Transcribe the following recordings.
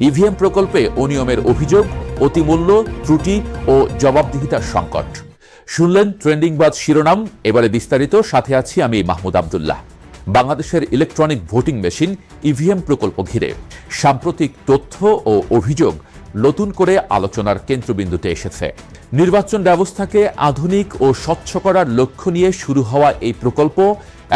EVM প্রকল্পে অনিয়মের অভিযোগ, অতিমূল্য, ত্রুটি ও জবাবদিহিতার সংকট। শুনলেন ট্রেন্ডিংবাজ শিরোনাম। এবারে বিস্তারিত, সাথে আছি আমি মাহমুদ আবদুল্লাহ। বাংলাদেশের ইলেকট্রনিক ভোটিং মেশিন ইভিএম প্রকল্প ঘিরে সাম্প্রতিক তথ্য ও অভিযোগ নতুন করে আলোচনার কেন্দ্রবিন্দুতে এসেছে। নির্বাচন ব্যবস্থাকে আধুনিক ও স্বচ্ছ করার লক্ষ্য নিয়ে শুরু হওয়া এই প্রকল্প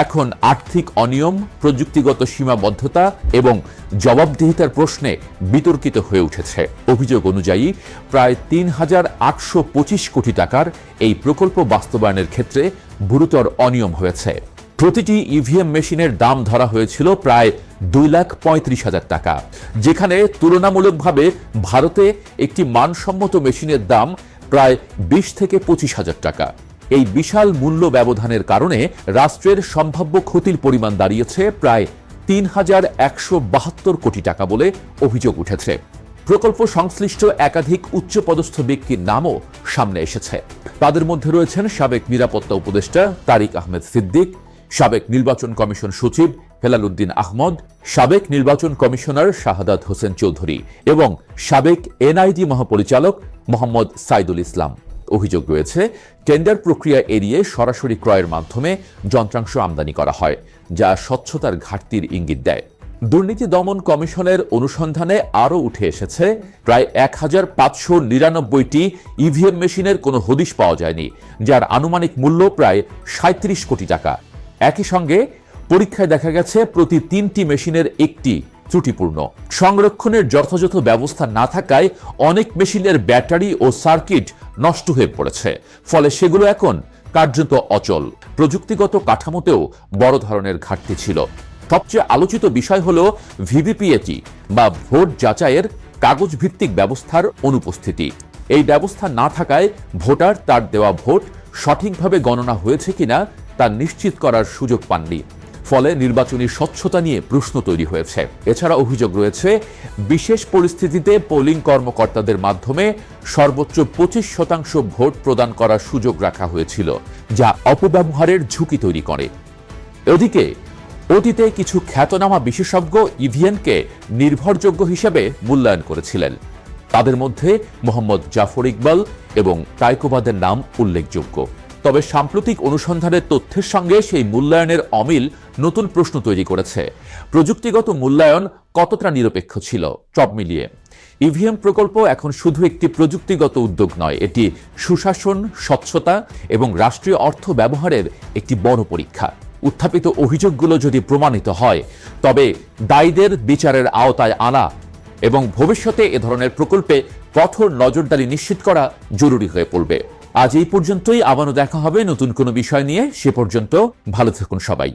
এখন আর্থিক অনিয়ম, প্রযুক্তিগত সীমাবদ্ধতা এবং জবাবদিহিতার প্রশ্নে বিতর্কিত হয়ে উঠেছে। অভিযোগ অনুযায়ী প্রায় ৩,৮২৫ কোটি টাকার এই প্রকল্প বাস্তবায়নের ক্ষেত্রে গুরুতর অনিয়ম হয়েছে। প্রতিটি ইভিএম মেশিনের দাম ধরা হয়েছিল প্রায় 2,35,000 টাকা, যেখানে তুলনামূলকভাবে ভারতে একটি মানসম্মত মেশিনের দাম প্রায় 20 থেকে 25,000 টাকা। এই বিশাল মূল্য ব্যবধানের কারণে রাষ্ট্রের সম্ভাব্য ক্ষতির পরিমাণ দাঁড়িয়েছে প্রায় 3,172 কোটি টাকা বলে অভিযোগ উঠেছে। প্রকল্প সংশ্লিষ্ট একাধিক উচ্চপদস্থ ব্যক্তির নামও সামনে এসেছে। তাদের মধ্যে রয়েছেন সাবেক নিরাপত্তা উপদেষ্টা তারিক আহমেদ সিদ্দিক, সাবেক নির্বাচন কমিশন সচিব হেলাল উদ্দিন আহমদ, সাবেক নির্বাচন কমিশনার শাহাদাত হোসেন চৌধুরী এবং সাবেক এনআইডি মহাপরিচালক মোহাম্মদ সাইদুল ইসলাম। অভিযোগ রয়েছে টেন্ডার প্রক্রিয়া এড়িয়ে সরাসরি ক্রয়ের মাধ্যমে যন্ত্রাংশ আমদানি করা হয়, যা স্বচ্ছতার ঘাটতির ইঙ্গিত দেয়। দুর্নীতি দমন কমিশনের অনুসন্ধানে আরও উঠে এসেছে প্রায় 1,599টি ইভিএম মেশিনের কোনো হদিশ পাওয়া যায়নি, যার আনুমানিক মূল্য প্রায় 37 কোটি টাকা। একই সঙ্গে পরীক্ষায় দেখা গেছে প্রতি 3টি মেশিনের একটি ত্রুটিপূর্ণ। সংরক্ষণের যথাযথ ব্যবস্থা না থাকায় অনেক মেশিনের ব্যাটারি ও সার্কিট নষ্ট হয়ে পড়েছে, ফলে সেগুলো এখন কার্যত অচল। প্রযুক্তিগত কাঠামোতেও বড় ধরনের ঘাটতি ছিল। সবচেয়ে আলোচিত বিষয় হল ভিভিপিএটি বা ভোট যাচাইয়ের কাগজ ভিত্তিক ব্যবস্থার অনুপস্থিতি। এই ব্যবস্থা না থাকায় ভোটার তার দেওয়া ভোট সঠিকভাবে গণনা হয়েছে কিনা তা নিশ্চিত করার সুযোগ পাননি, ফলে নির্বাচনী স্বচ্ছতা নিয়ে প্রশ্ন তৈরি হয়েছে। এছাড়া অভিযোগ রয়েছে বিশেষ পরিস্থিতিতে পোলিং কর্মকর্তাদের মাধ্যমে সর্বোচ্চ 25% ভোট প্রদান করার সুযোগ রাখা হয়েছিল, যা অপব্যবহারের ঝুঁকি তৈরি করে। এদিকে অতীতে কিছু খ্যাতনামা বিশেষজ্ঞ ইভিএমকে নির্ভরযোগ্য হিসেবে মূল্যায়ন করেছিলেন। তাদের মধ্যে মোহাম্মদ জাফর ইকবাল এবং তাইকোবাদের নাম উল্লেখযোগ্য। তবে সাম্প্রতিক অনুসন্ধানের তথ্যের সঙ্গে সেই মূল্যায়নের অমিল নতুন প্রশ্ন তৈরি করেছে। প্রযুক্তিগত মূল্যায়ন কতটা নিরপেক্ষ ছিল? সব মিলিয়ে ইভিএম প্রকল্প এখন শুধু একটি প্রযুক্তিগত উদ্যোগ নয়, এটি সুশাসন, স্বচ্ছতা এবং রাষ্ট্রীয় অর্থ ব্যবহারের একটি বড় পরীক্ষা। উত্থাপিত অভিযোগগুলো যদি প্রমাণিত হয়, তবে দায়ীদের বিচারের আওতায় আনা এবং ভবিষ্যতে এ ধরনের প্রকল্পে কঠোর নজরদারি নিশ্চিত করা জরুরি হয়ে পড়বে। আজ এই পর্যন্তই। আবারও দেখা হবে নতুন কোনো বিষয় নিয়ে। সে পর্যন্ত ভালো থাকুন সবাই।